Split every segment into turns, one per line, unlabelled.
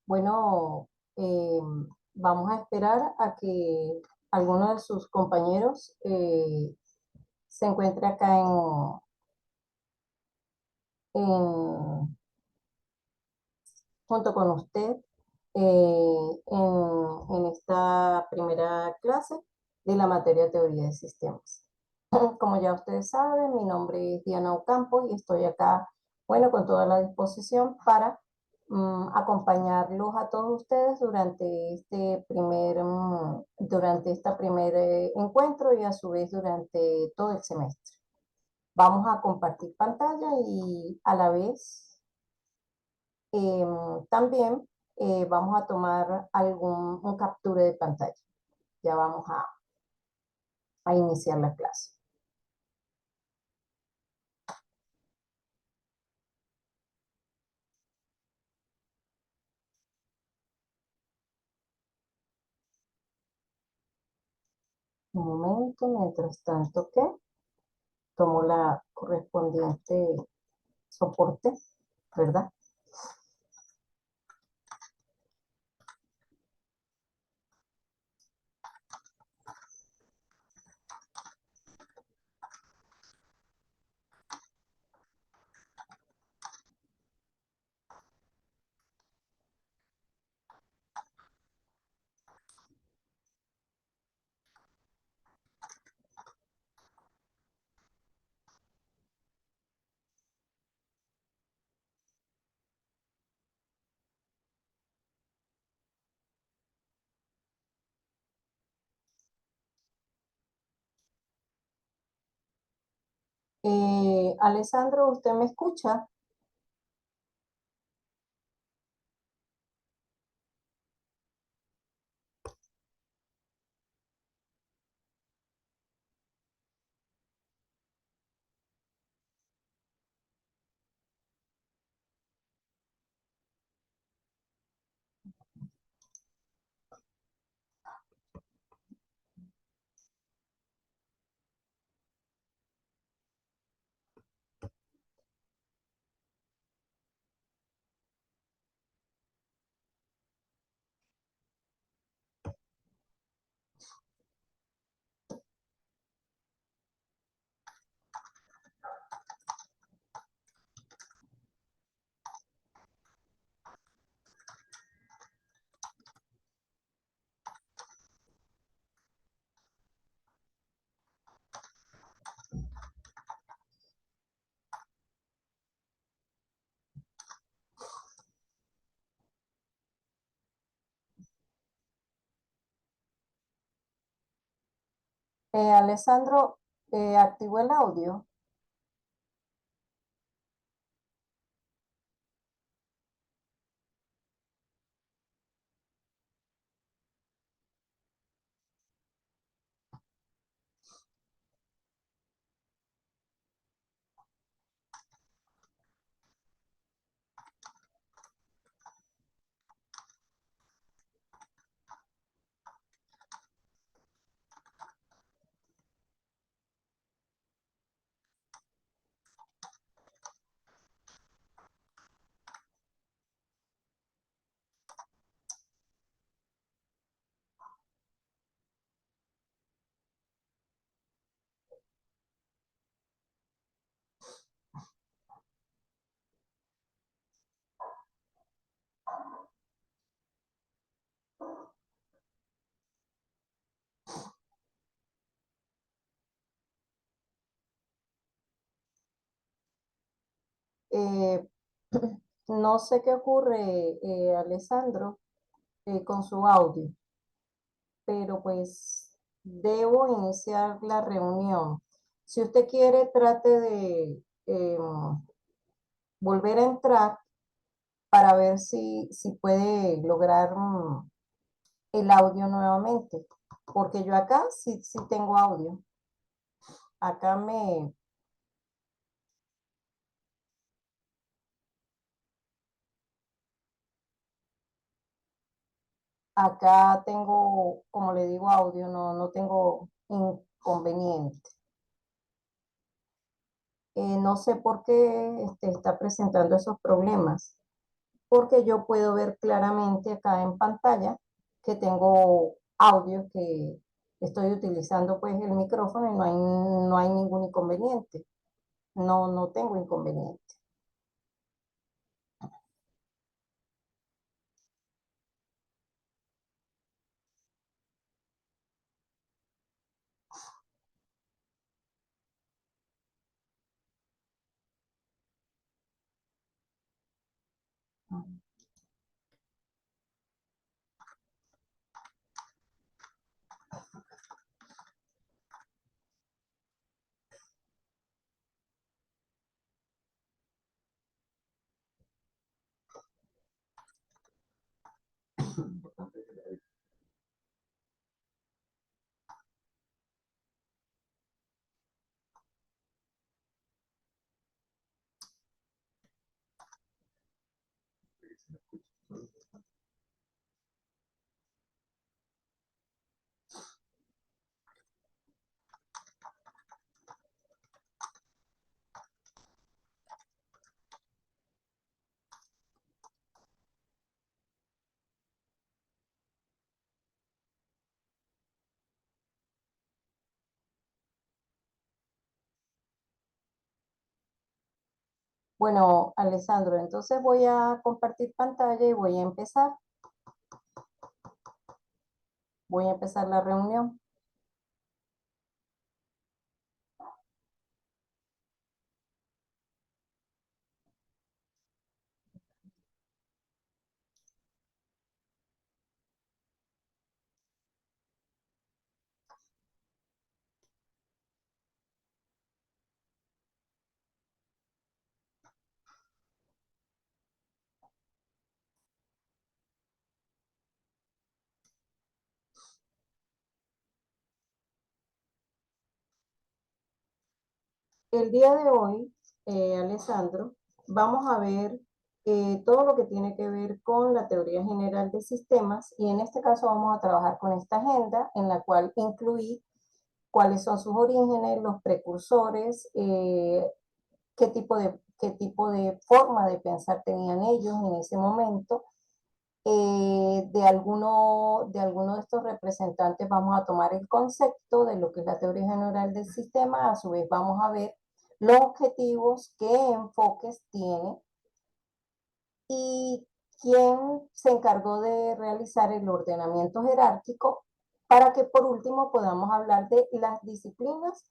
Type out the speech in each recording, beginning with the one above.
Bueno, eh, vamos a esperar a que alguno de sus compañeros se encuentre acá en- junto con usted en esta primera clase de la materia Teoría de Sistemas. Como ya ustedes saben, mi nombre es Diana Ocampo y estoy acá, bueno, con toda la disposición para acompañarlos a todos ustedes durante durante este primer encuentro y a su vez durante todo el semestre. Vamos a compartir pantalla y a la vez también vamos a tomar un captura de pantalla. Ya vamos a iniciar la clase. Un momento, mientras tanto que tomo la correspondiente soporte, ¿verdad? Alessandro, ¿usted me escucha? Alessandro, activó el audio. Eh, no sé qué ocurre, Alessandro, con su audio, pero pues debo iniciar la reunión. Si usted quiere, trate de volver a entrar para ver si puede lograr el audio nuevamente, porque yo acá sí tengo audio. Acá me, acá tengo, como le digo, audio, no tengo inconveniente. No sé por qué está presentando esos problemas. porque yo puedo ver claramente acá en pantalla que tengo audio, que estoy utilizando pues el micrófono y no hay ningún inconveniente. No tengo inconveniente. Bueno, Alessandro, entonces voy a compartir pantalla y voy a empezar la reunión. El día de hoy, Alessandro, vamos a ver todo lo que tiene que ver con la teoría general de sistemas y en este caso vamos a trabajar con esta agenda en la cual incluí cuáles son sus orígenes, los precursores, qué tipo de forma de pensar tenían ellos en ese momento. De alguno de estos representantes vamos a tomar el concepto de lo que es la teoría general del sistema, a su vez vamos a ver los objetivos, qué enfoques tiene y quién se encargó de realizar el ordenamiento jerárquico para que por último podamos hablar de las disciplinas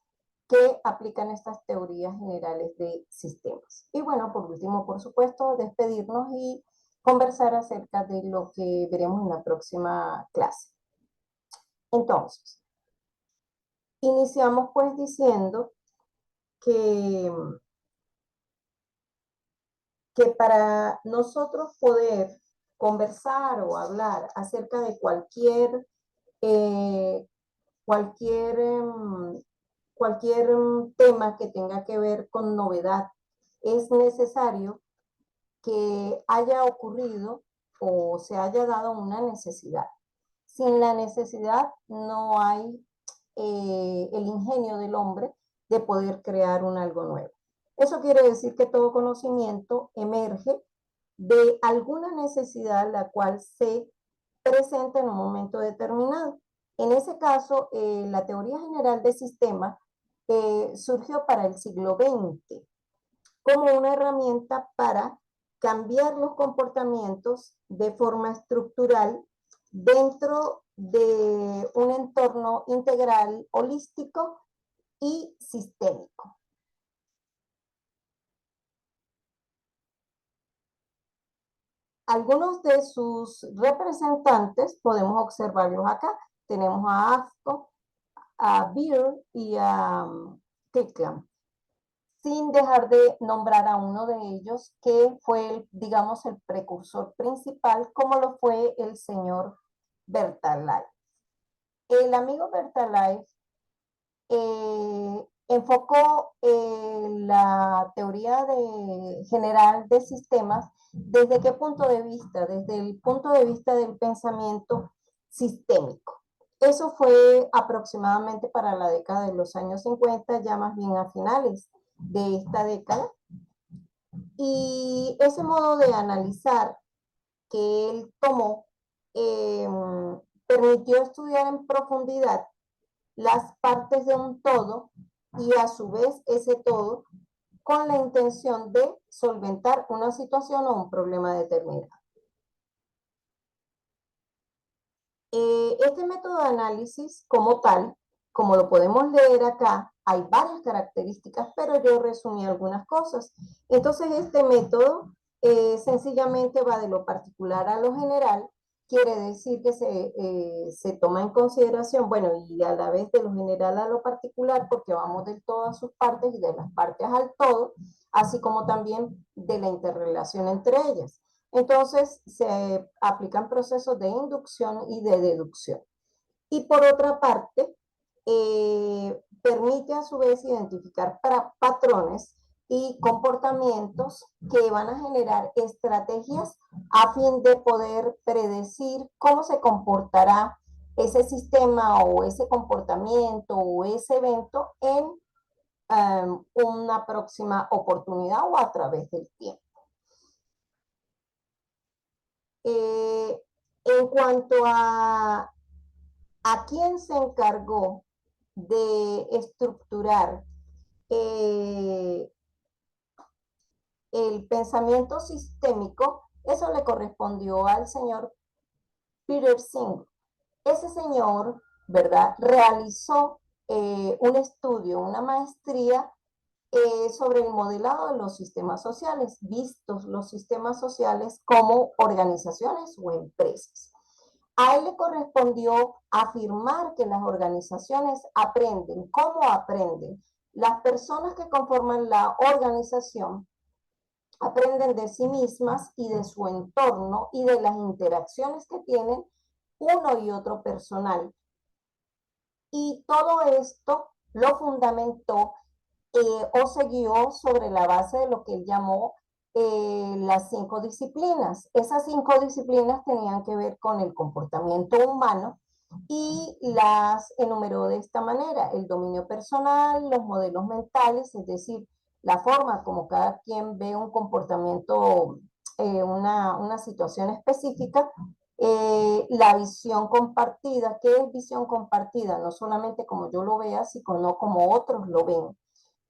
que aplican estas teorías generales de sistemas. Y bueno, por último, por supuesto, despedirnos y conversar acerca de lo que veremos en la próxima clase. Entonces, iniciamos pues diciendo que, que para nosotros poder conversar o hablar acerca de eh, cualquier, em, cualquier tema que tenga que ver con novedad, es necesario que haya ocurrido o se haya dado una necesidad. Sin la necesidad no hay el ingenio del hombre de poder crear un algo nuevo. Eso quiere decir que todo conocimiento emerge de alguna necesidad la cual se presenta en un momento determinado. En ese caso, la teoría general de sistemas surgió para el siglo XX como una herramienta para cambiar los comportamientos de forma estructural dentro de un entorno integral, holístico y sistémico. Algunos de sus representantes podemos observarlos acá. Tenemos a Afko, a Beer y a Kirkland, sin dejar de nombrar a uno de ellos que fue, digamos, el precursor principal, como lo fue el señor Bertalanffy. El amigo Bertalanffy enfocó la teoría general de sistemas. ¿Desde qué punto de vista? Desde el punto de vista del pensamiento sistémico. Eso fue aproximadamente para la década de los años 50, ya más bien a finales de esta década. Y ese modo de analizar que él tomó eh, permitió estudiar en profundidad las partes de un todo y a su vez ese todo con la intención de solventar una situación o un problema determinado. Este método de análisis como tal, como lo podemos leer acá, hay varias características, pero yo resumí algunas cosas. Entonces, este método sencillamente va de lo particular a lo general, quiere decir que se toma en consideración, bueno, y a la vez de lo general a lo particular, porque vamos del todo a sus partes y de las partes al todo, así como también de la interrelación entre ellas. Entonces, se aplican procesos de inducción y de deducción. Y por otra parte, permite a su vez identificar patrones y comportamientos que van a generar estrategias a fin de poder predecir cómo se comportará ese sistema o ese comportamiento o ese evento en una próxima oportunidad o a través del tiempo. En cuanto a quién se encargó de estructurar el pensamiento sistémico, eso le correspondió al señor Peter Singer. Ese señor, ¿verdad?, realizó un estudio, una maestría sobre el modelado de los sistemas sociales, vistos los sistemas sociales como organizaciones o empresas. A él le correspondió afirmar que las organizaciones aprenden. ¿Cómo aprenden? Las personas que conforman la organización aprenden de sí mismas y de su entorno y de las interacciones que tienen uno y otro personal. Y todo esto lo fundamentó o se guió sobre la base de lo que él llamó las 5 disciplinas. Esas 5 disciplinas tenían que ver con el comportamiento humano y las enumeró de esta manera: el dominio personal, los modelos mentales, es decir, la forma como cada quien ve un comportamiento, una situación específica, la visión compartida. ¿Qué es visión compartida? No solamente como yo lo vea, sino como otros lo ven.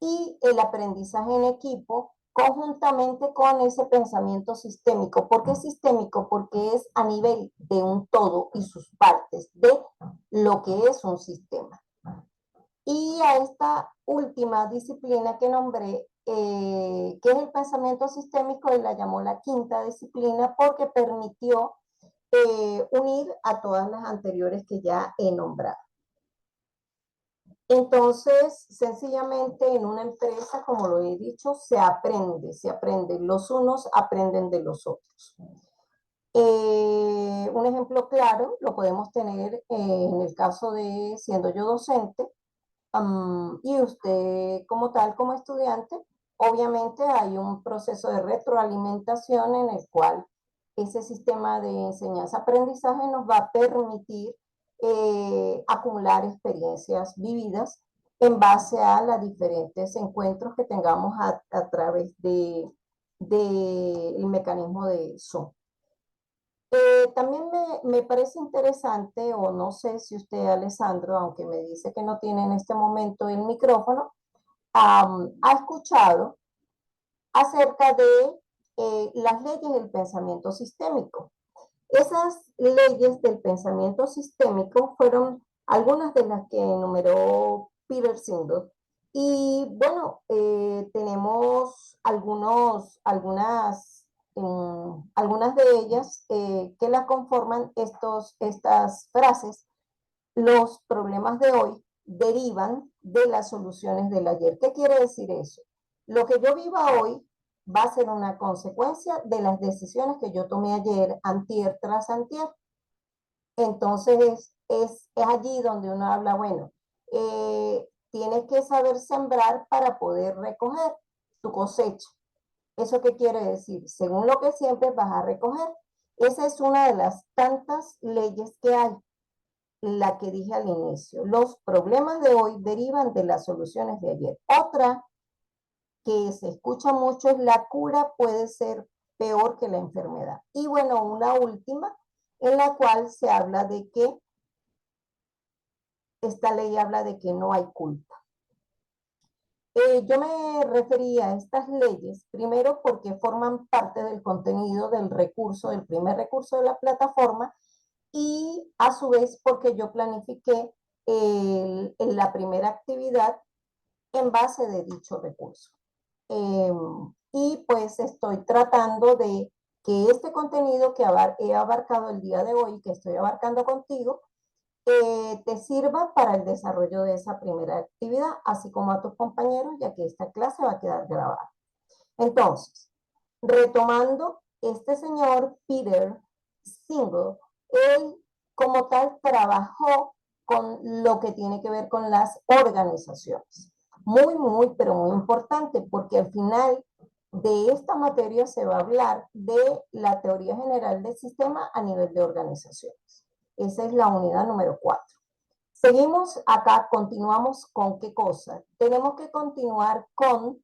Y el aprendizaje en equipo conjuntamente con ese pensamiento sistémico. ¿Por qué sistémico? Porque es a nivel de un todo y sus partes, de lo que es un sistema. Y a esta última disciplina que nombré, que es el pensamiento sistémico, él la llamó la 5ª disciplina porque permitió unir a todas las anteriores que ya he nombrado. Entonces, sencillamente en una empresa, como lo he dicho, se aprende. Los unos aprenden de los otros. Un ejemplo claro lo podemos tener en el caso de siendo yo docente y usted como tal, como estudiante. Obviamente hay un proceso de retroalimentación en el cual ese sistema de enseñanza-aprendizaje nos va a permitir acumular experiencias vividas en base a los diferentes encuentros que tengamos a través del mecanismo de Zoom. También me parece interesante, o no sé si usted, Alessandro, aunque me dice que no tiene en este momento el micrófono, ha escuchado acerca de las leyes del pensamiento sistémico. Esas leyes del pensamiento sistémico fueron algunas de las que enumeró Peter Singer. Y bueno, tenemos algunas de ellas que la conforman estas frases. Los problemas de hoy derivan de las soluciones del ayer. ¿Qué quiere decir eso? Lo que yo viva hoy va a ser una consecuencia de las decisiones que yo tomé ayer, antier tras antier. Entonces es allí donde uno habla, bueno, tienes que saber sembrar para poder recoger tu cosecha. ¿Eso qué quiere decir? Según lo que siempre vas a recoger. Esa es una de las tantas leyes que hay, la que dije al inicio. Los problemas de hoy derivan de las soluciones de ayer. Otra que se escucha mucho es: la cura puede ser peor que la enfermedad. Y bueno, una última en la cual se habla de que esta ley habla de que no hay culpa. Yo me refería a estas leyes, primero porque forman parte del contenido del recurso, del primer recurso de la plataforma, y a su vez porque yo planifiqué la primera actividad en base de dicho recurso. Y pues estoy tratando de que este contenido que he abarcado el día de hoy, que estoy abarcando contigo, te sirva para el desarrollo de esa primera actividad, así como a tus compañeros, ya que esta clase va a quedar grabada. Entonces, retomando, este señor Peter Single, él como tal trabajó con lo que tiene que ver con las organizaciones. Muy, pero muy importante, porque al final de esta materia se va a hablar de la teoría general del sistema a nivel de organizaciones. Esa es la unidad número 4. Seguimos acá, continuamos con qué cosa. Tenemos que continuar con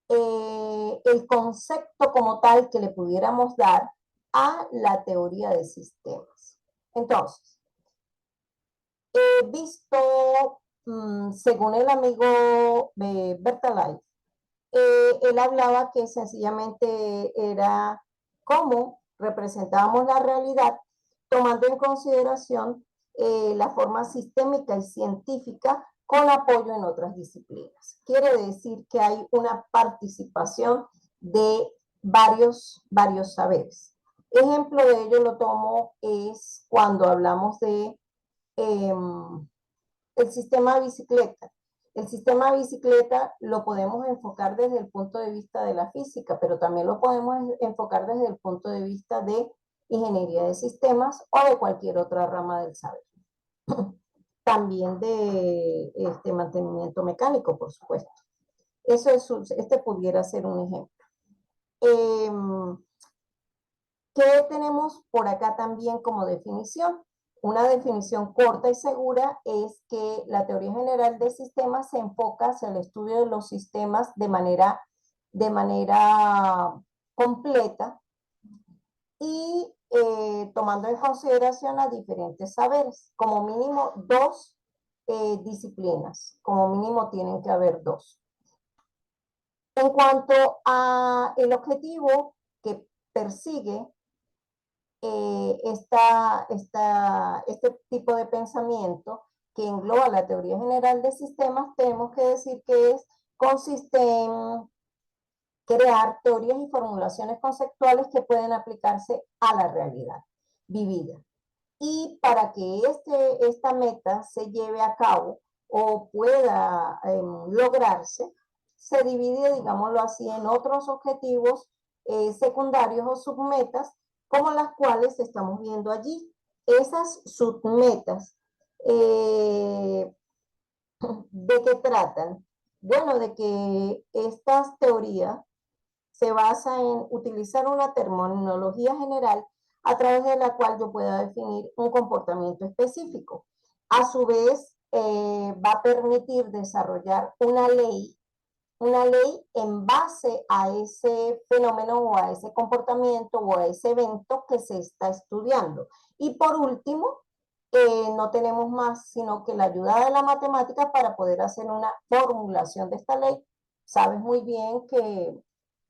el concepto como tal que le pudiéramos dar a la teoría de sistemas. Entonces, he visto, según el amigo Bertalife, él hablaba que sencillamente era cómo representábamos la realidad tomando en consideración la forma sistémica y científica con apoyo en otras disciplinas. Quiere decir que hay una participación de varios saberes. Ejemplo de ello lo tomo es cuando hablamos de el sistema bicicleta. El sistema bicicleta lo podemos enfocar desde el punto de vista de la física, pero también lo podemos enfocar desde el punto de vista de ingeniería de sistemas o de cualquier otra rama del saber. También de mantenimiento mecánico, por supuesto. Eso es, este pudiera ser un ejemplo. ¿Qué tenemos por acá también como definición? Una definición corta y segura es que la teoría general de sistemas se enfoca hacia el estudio de los sistemas de manera completa y tomando en consideración a diferentes saberes, como mínimo dos disciplinas, como mínimo tienen que haber dos. En cuanto a el objetivo que persigue este tipo de pensamiento que engloba la teoría general de sistemas, tenemos que decir que consiste en crear teorías y formulaciones conceptuales que pueden aplicarse a la realidad vivida. Y para que esta meta se lleve a cabo o pueda lograrse, se divide, digámoslo así, en otros objetivos secundarios o submetas, como las cuales estamos viendo allí. Esas submetas, ¿de qué tratan? Bueno, de que estas teorías se basa en utilizar una terminología general a través de la cual yo pueda definir un comportamiento específico. A su vez, va a permitir desarrollar una ley en base a ese fenómeno o a ese comportamiento o a ese evento que se está estudiando. Y por último, no tenemos más sino que la ayuda de la matemática para poder hacer una formulación de esta ley. Sabes muy bien que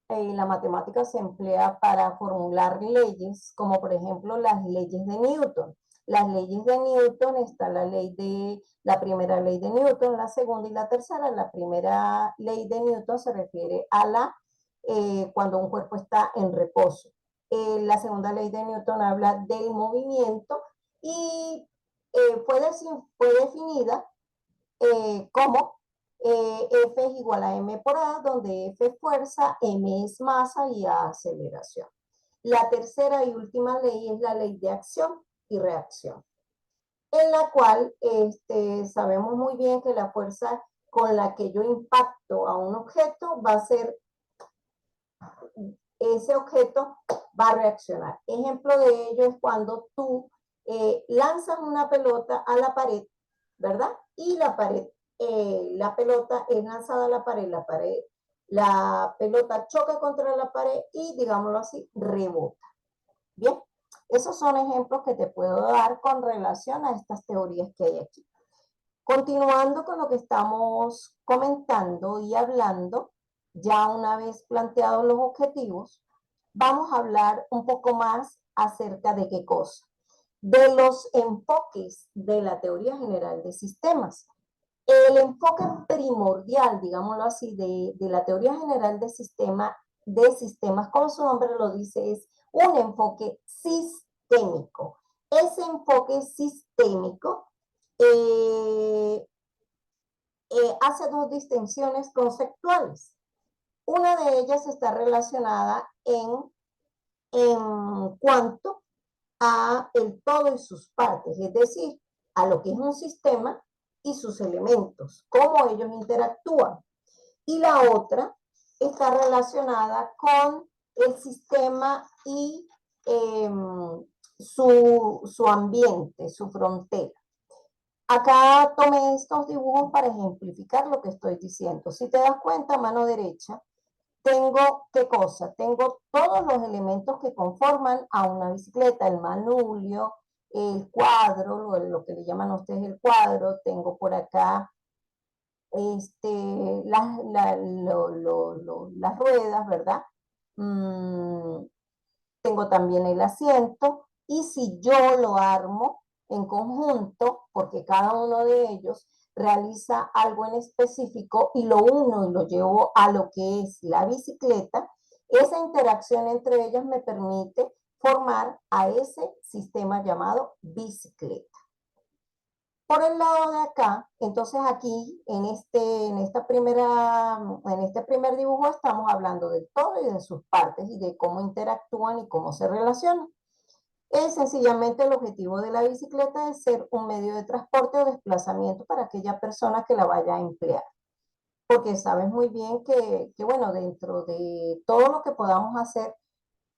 la matemática se emplea para formular leyes, como por ejemplo las leyes de Newton. Las leyes de Newton está la primera ley de Newton, la segunda y la tercera. La primera ley de Newton se refiere a cuando un cuerpo está en reposo. La segunda ley de Newton habla del movimiento y fue definida como F es igual a m por a, donde F es fuerza, m es masa y a aceleración. La tercera y última ley es la ley de acción y reacción, en la cual sabemos muy bien que la fuerza con la que yo impacto a un objeto va a ser, ese objeto va a reaccionar. Ejemplo de ello es cuando tú lanzas una pelota a la pared, ¿verdad? Y la pelota es lanzada a la pared la pelota choca contra la pared y, digámoslo así, rebota. Bien, esos son ejemplos que te puedo dar con relación a estas teorías que hay aquí. Continuando con lo que estamos comentando y hablando, ya una vez planteados los objetivos, vamos a hablar un poco más acerca de qué cosa. De los enfoques de la teoría general de sistemas. El enfoque primordial, digámoslo así, de la teoría general de sistemas, como su nombre lo dice, es un enfoque sistémico. Ese enfoque sistémico hace dos distinciones conceptuales. Una de ellas está relacionada en cuanto a el todo y sus partes, es decir, a lo que es un sistema y sus elementos, cómo ellos interactúan. Y la otra está relacionada con el sistema y su ambiente, su frontera. Acá tomé estos dibujos para ejemplificar lo que estoy diciendo. Si te das cuenta, a mano derecha, tengo, ¿qué cosa? Tengo todos los elementos que conforman a una bicicleta, el manubrio, el cuadro, lo que le llaman a ustedes el cuadro, tengo por acá las ruedas, ¿verdad? Tengo también el asiento, y si yo lo armo en conjunto, porque cada uno de ellos realiza algo en específico y lo uno y lo llevo a lo que es la bicicleta, esa interacción entre ellas me permite formar a ese sistema llamado bicicleta. Por el lado de acá, entonces aquí en este primer dibujo estamos hablando del todo y de sus partes y de cómo interactúan y cómo se relacionan. Es sencillamente el objetivo de la bicicleta es ser un medio de transporte o desplazamiento para aquella persona que la vaya a emplear. Porque sabes muy bien que bueno, dentro de todo lo que podamos hacer,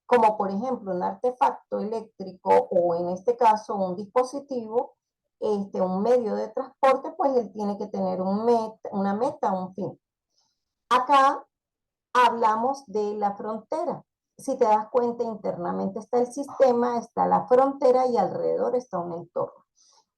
como por ejemplo un artefacto eléctrico o en este caso un dispositivo, un medio de transporte, pues él tiene que tener una meta, un fin. Acá hablamos de la frontera. Si te das cuenta, internamente está el sistema, está la frontera y alrededor está un entorno.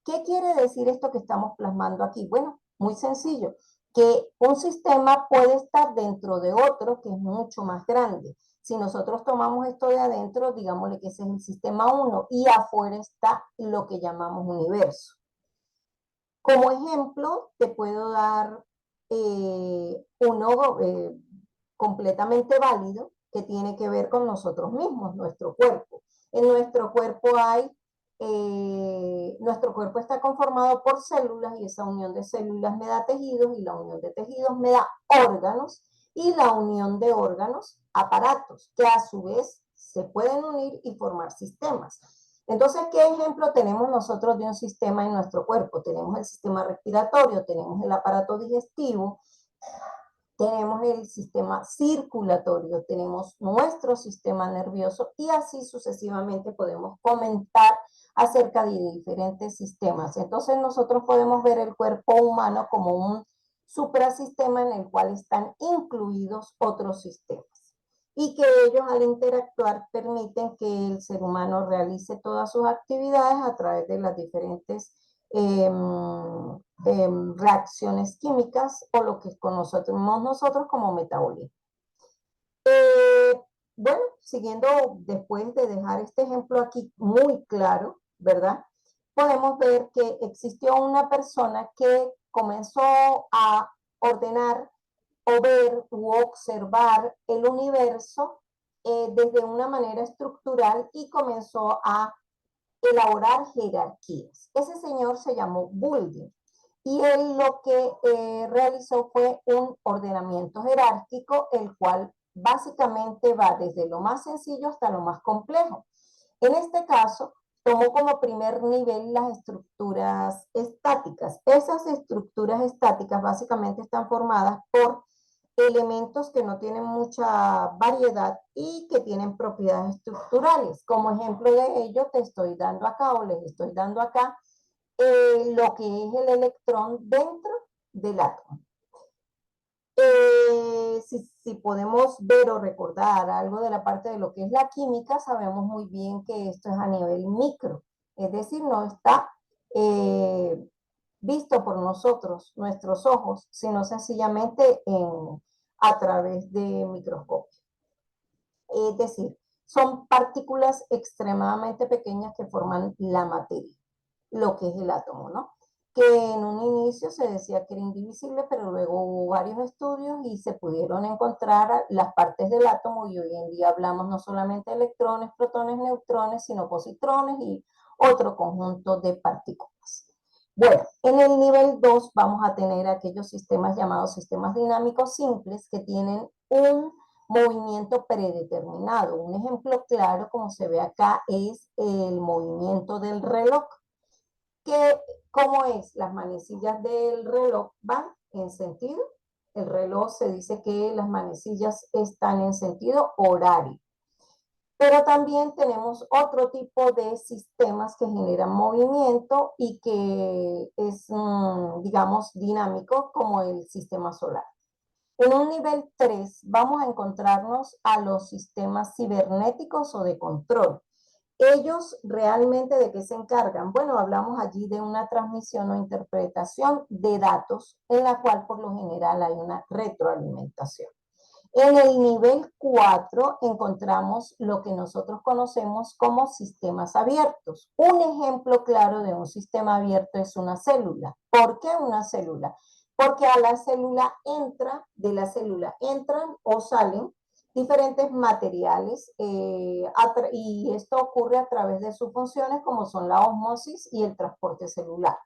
¿Qué quiere decir esto que estamos plasmando aquí? Bueno, muy sencillo, que un sistema puede estar dentro de otro que es mucho más grande. Si nosotros tomamos esto de adentro, digámosle que ese es el sistema 1 y afuera está lo que llamamos universo. Como ejemplo, te puedo dar uno completamente válido que tiene que ver con nosotros mismos, nuestro cuerpo. En nuestro cuerpo nuestro cuerpo está conformado por células y esa unión de células me da tejidos y la unión de tejidos me da órganos y la unión de órganos, aparatos, que a su vez se pueden unir y formar sistemas. Entonces, ¿qué ejemplo tenemos nosotros de un sistema en nuestro cuerpo? Tenemos el sistema respiratorio, tenemos el aparato digestivo, tenemos el sistema circulatorio, tenemos nuestro sistema nervioso y así sucesivamente podemos comentar acerca de diferentes sistemas. Entonces nosotros podemos ver el cuerpo humano como un suprasistema en el cual están incluidos otros sistemas y que ellos al interactuar permiten que el ser humano realice todas sus actividades a través de las diferentes reacciones químicas o lo que conocemos nosotros como metabolismo. Bueno, siguiendo después de dejar este ejemplo aquí muy claro, ¿verdad? Podemos ver que existió una persona que comenzó a ordenar o ver u observar el universo desde una manera estructural y comenzó a elaborar jerarquías. Ese señor se llamó Bulldin y él lo que realizó fue un ordenamiento jerárquico, el cual básicamente va desde lo más sencillo hasta lo más complejo. En este caso, tomó como primer nivel las estructuras estáticas. Esas estructuras estáticas básicamente están formadas por elementos que no tienen mucha variedad y que tienen propiedades estructurales. Como ejemplo de ello, te estoy dando acá o les estoy dando acá lo que es el electrón dentro del átomo. Si podemos ver o recordar algo de la parte de lo que es la química, sabemos muy bien que esto es a nivel micro, es decir, no está visto por nosotros, nuestros ojos, sino sencillamente a través de microscopio. Es decir, son partículas extremadamente pequeñas que forman la materia, lo que es el átomo, ¿no? Que en un inicio se decía que era indivisible, pero luego hubo varios estudios y se pudieron encontrar las partes del átomo y hoy en día hablamos no solamente de electrones, protones, neutrones, sino positrones y otro conjunto de partículas. Bueno, en el nivel 2 vamos a tener aquellos sistemas llamados sistemas dinámicos simples que tienen un movimiento predeterminado. Un ejemplo claro, como se ve acá, es el movimiento del reloj. ¿Cómo es? Las manecillas del reloj van en sentido. El reloj se dice que las manecillas están en sentido horario. Pero también tenemos otro tipo de sistemas que generan movimiento y que es, digamos, dinámico, como el sistema solar. En un nivel 3 vamos a encontrarnos a los sistemas cibernéticos o de control. Ellos realmente ¿de qué se encargan? Bueno, hablamos allí de una transmisión o interpretación de datos en la cual por lo general hay una retroalimentación. En el nivel 4 encontramos lo que nosotros conocemos como sistemas abiertos. Un ejemplo claro de un sistema abierto es una célula. ¿Por qué una célula? Porque a la célula de la célula entran o salen diferentes materiales y esto ocurre a través de sus funciones como son la osmosis y el transporte celular.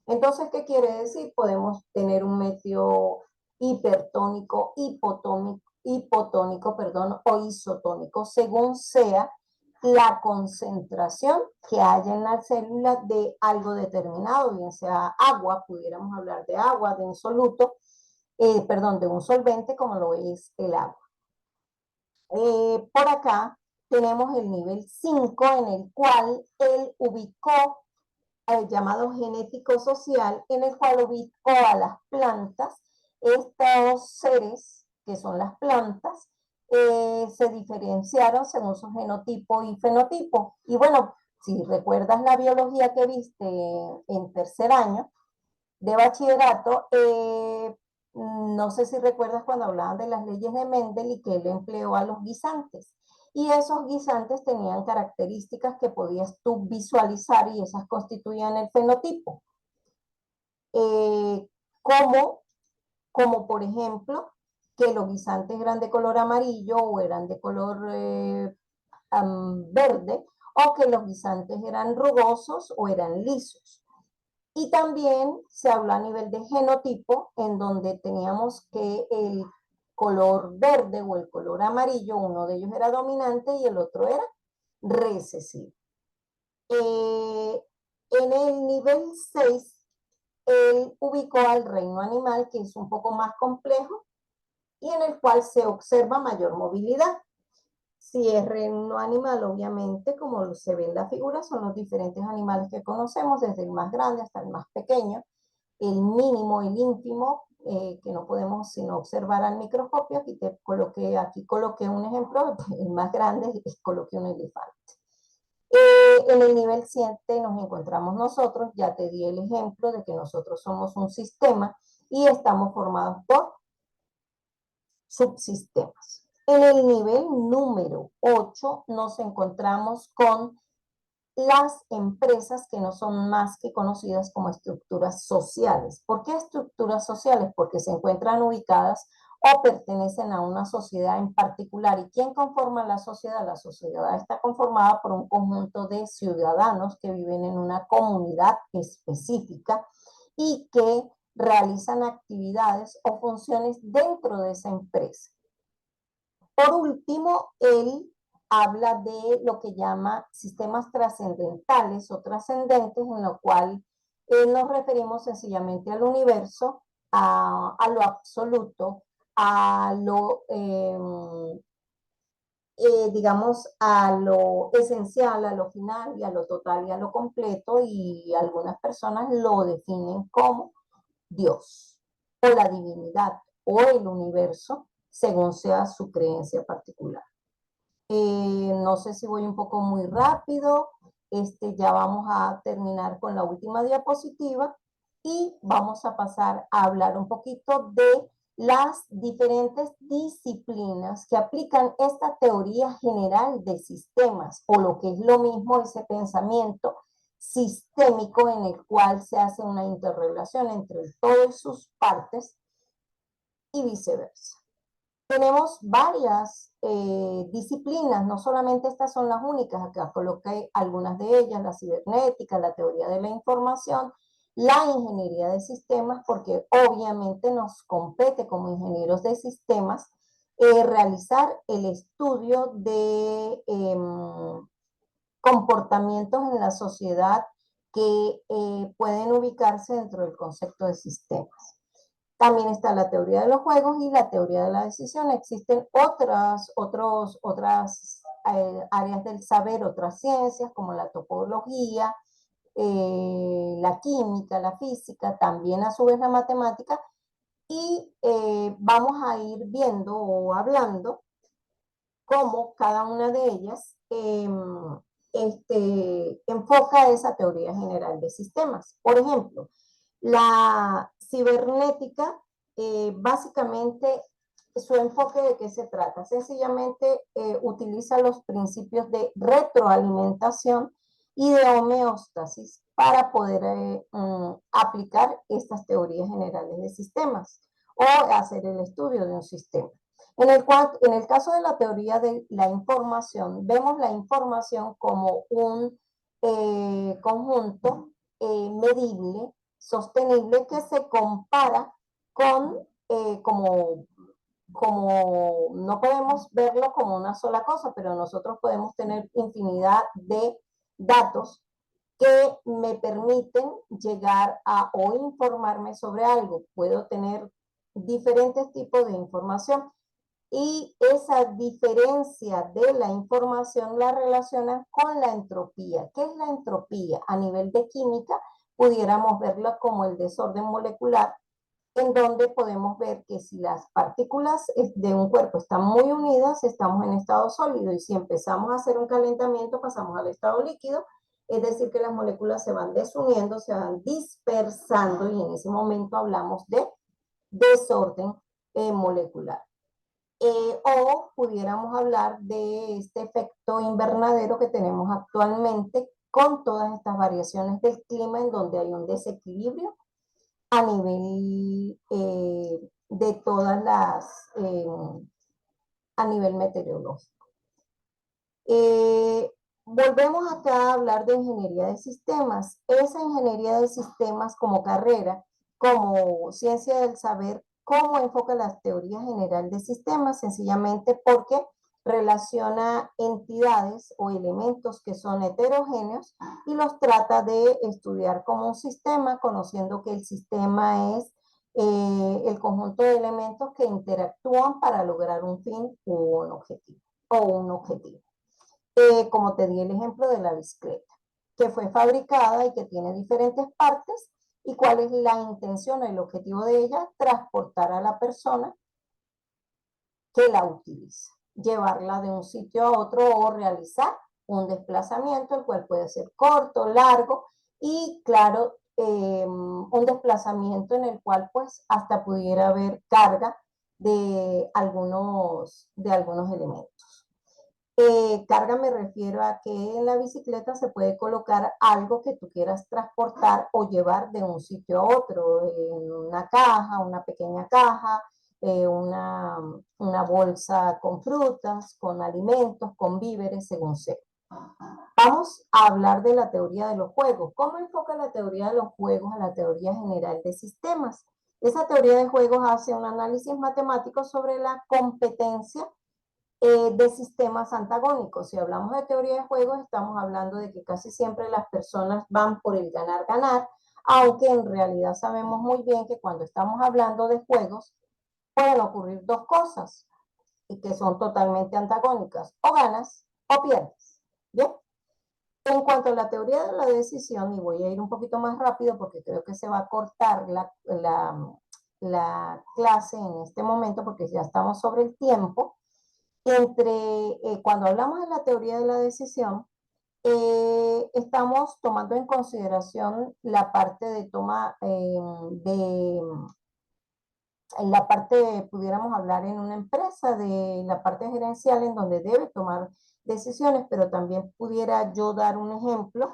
Entonces, ¿qué quiere decir? Podemos tener un medio hipertónico, hipotónico, perdón, o isotónico, según sea la concentración que haya en la célula de algo determinado, bien sea agua, pudiéramos hablar de agua, de un soluto, perdón, de un solvente como lo es el agua. Por acá tenemos el nivel 5 en el cual él ubicó el llamado genético social, en el cual ubicó a las plantas. Estos seres, que son las plantas, se diferenciaron según su genotipo y fenotipo. Y bueno, si recuerdas la biología que viste en tercer año de bachillerato, no sé si recuerdas cuando hablaban de las leyes de Mendel y que él empleó a los guisantes. Y esos guisantes tenían características que podías tú visualizar y esas constituían el fenotipo. Eh, como, como por ejemplo, que los guisantes eran de color amarillo o eran de color verde, o que los guisantes eran rugosos o eran lisos. Y también se habló a nivel de genotipo, en donde teníamos que el color verde o el color amarillo, uno de ellos era dominante y el otro era recesivo. En el nivel 6, él ubicó al reino animal, que es un poco más complejo, y en el cual se observa mayor movilidad. Si es reino animal, obviamente, como se ve en la figura, son los diferentes animales que conocemos, desde el más grande hasta el más pequeño, el mínimo, el ínfimo, que no podemos sino observar al microscopio. Aquí coloqué un ejemplo, el más grande es coloqué un elefante. En el nivel 7 nos encontramos nosotros, ya te di el ejemplo de que nosotros somos un sistema y estamos formados por subsistemas. En el nivel número 8 nos encontramos con las empresas que no son más que conocidas como estructuras sociales. ¿Por qué estructuras sociales? Porque se encuentran ubicadas o pertenecen a una sociedad en particular. ¿Y quién conforma la sociedad? La sociedad está conformada por un conjunto de ciudadanos que viven en una comunidad específica y que realizan actividades o funciones dentro de esa empresa. Por último, él habla de lo que llama sistemas trascendentales o trascendentes, en lo cual nos referimos sencillamente al universo, a lo absoluto, a lo, digamos, a lo esencial, a lo final y a lo total y a lo completo, y algunas personas lo definen como Dios o la divinidad o el universo, según sea su creencia particular. No sé si voy un poco muy rápido. Ya vamos a terminar con la última diapositiva y vamos a pasar a hablar un poquito de las diferentes disciplinas que aplican esta teoría general de sistemas, o lo que es lo mismo, ese pensamiento sistémico en el cual se hace una interrelación entre todas sus partes y viceversa. Tenemos varias disciplinas, no solamente estas son las únicas, acá coloqué algunas de ellas: la cibernética, la teoría de la información, la ingeniería de sistemas, porque obviamente nos compete como ingenieros de sistemas realizar el estudio de comportamientos en la sociedad que pueden ubicarse dentro del concepto de sistemas. También está la teoría de los juegos y la teoría de la decisión. Existen otras áreas del saber, otras ciencias como la topología, la química, la física, también a su vez la matemática, y vamos a ir viendo o hablando cómo cada una de ellas enfoca esa teoría general de sistemas. Por ejemplo, la cibernética, básicamente, su enfoque, ¿de qué se trata? Sencillamente utiliza los principios de retroalimentación y de homeostasis para poder aplicar estas teorías generales de sistemas o hacer el estudio de un sistema. En el caso de la teoría de la información, vemos la información como un conjunto medible, sostenible, que se compara con, como no podemos verlo como una sola cosa, pero nosotros podemos tener infinidad de datos que me permiten llegar a o informarme sobre algo. Puedo tener diferentes tipos de información y esa diferencia de la información la relacionan con la entropía. ¿Qué es la entropía? A nivel de química, pudiéramos verla como el desorden molecular, en donde podemos ver que si las partículas de un cuerpo están muy unidas, estamos en estado sólido, y si empezamos a hacer un calentamiento, pasamos al estado líquido, es decir, que las moléculas se van desuniendo, se van dispersando, y en ese momento hablamos de desorden molecular. O pudiéramos hablar de este efecto invernadero que tenemos actualmente con todas estas variaciones del clima, en donde hay un desequilibrio a nivel de todas las, a nivel meteorológico. Volvemos acá a hablar de ingeniería de sistemas. Esa ingeniería de sistemas como carrera, como ciencia del saber, ¿cómo enfoca la teoría general de sistemas? Sencillamente porque relaciona entidades o elementos que son heterogéneos y los trata de estudiar como un sistema, conociendo que el sistema es el conjunto de elementos que interactúan para lograr un fin o un objetivo. Como te di el ejemplo de la bicicleta, que fue fabricada y que tiene diferentes partes, y cuál es la intención o el objetivo de ella: transportar a la persona que la utiliza, llevarla de un sitio a otro o realizar un desplazamiento, el cual puede ser corto, largo y, claro, un desplazamiento en el cual pues hasta pudiera haber carga de algunos elementos. Carga me refiero a que en la bicicleta se puede colocar algo que tú quieras transportar o llevar de un sitio a otro, en una caja, una pequeña caja, una bolsa con frutas, con alimentos, con víveres, según sea. Vamos a hablar de la teoría de los juegos. ¿Cómo enfoca la teoría de los juegos a la teoría general de sistemas? Esa teoría de juegos hace un análisis matemático sobre la competencia de sistemas antagónicos. Si hablamos de teoría de juegos, estamos hablando de que casi siempre las personas van por el ganar-ganar, aunque en realidad sabemos muy bien que cuando estamos hablando de juegos pueden ocurrir dos cosas y que son totalmente antagónicas: o ganas o pierdes. ¿Bien? En cuanto a la teoría de la decisión, y voy a ir un poquito más rápido porque creo que se va a cortar la clase en este momento, porque ya estamos sobre el tiempo, cuando hablamos de la teoría de la decisión, estamos tomando en consideración la parte de toma de en la parte, pudiéramos hablar en una empresa, de la parte gerencial en donde debe tomar decisiones, pero también pudiera yo dar un ejemplo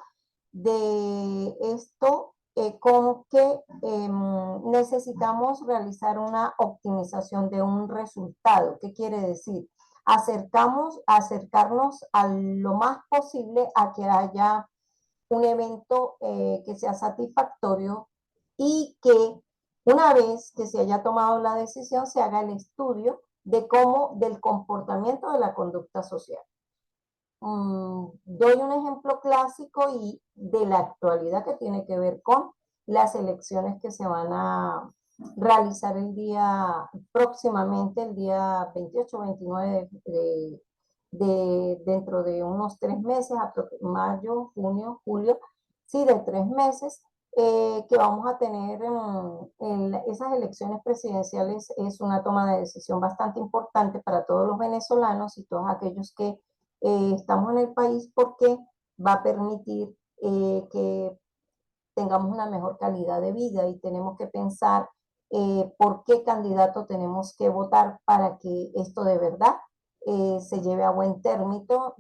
de esto con que necesitamos realizar una optimización de un resultado. ¿Qué quiere decir? Acercarnos a lo más posible a que haya un evento que sea satisfactorio y que una vez que se haya tomado la decisión se haga el estudio de cómo, del comportamiento de la conducta social. Doy un ejemplo clásico y de la actualidad que tiene que ver con las elecciones que se van a realizar próximamente, el día 28-29 dentro de unos 3 meses, mayo, junio, julio, sí, de 3 meses, que vamos a tener en esas elecciones presidenciales. Es una toma de decisión bastante importante para todos los venezolanos y todos aquellos que estamos en el país, porque va a permitir que tengamos una mejor calidad de vida, y tenemos que pensar por qué candidato tenemos que votar para que esto de verdad se lleve a buen término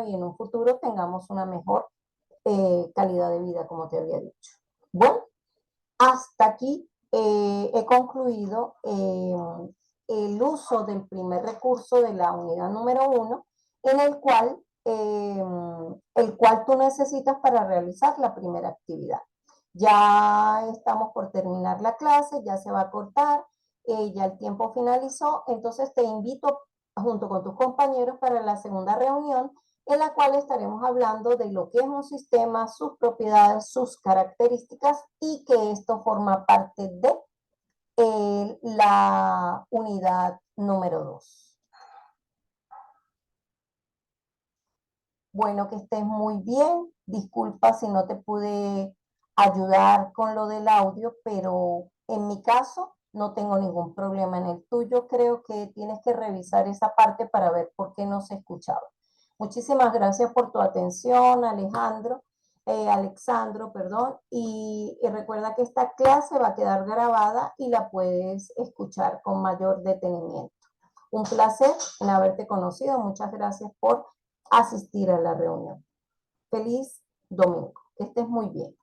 y en un futuro tengamos una mejor calidad de vida, como te había dicho. Bueno, hasta aquí he concluido el uso del primer recurso de la unidad número 1, en el cual tú necesitas para realizar la primera actividad. Ya estamos por terminar la clase, ya se va a cortar, ya el tiempo finalizó, entonces te invito junto con tus compañeros para la segunda reunión, en la cual estaremos hablando de lo que es un sistema, sus propiedades, sus características, y que esto forma parte de la unidad número 2. Bueno, que estés muy bien. Disculpa si no te pude ayudar con lo del audio, pero en mi caso no tengo ningún problema. En el tuyo creo que tienes que revisar esa parte para ver por qué no se escuchaba. Muchísimas gracias por tu atención, Alexandro, perdón, y recuerda que esta clase va a quedar grabada y la puedes escuchar con mayor detenimiento. Un placer en haberte conocido. Muchas gracias por asistir a la reunión. Feliz domingo. Que estés muy bien.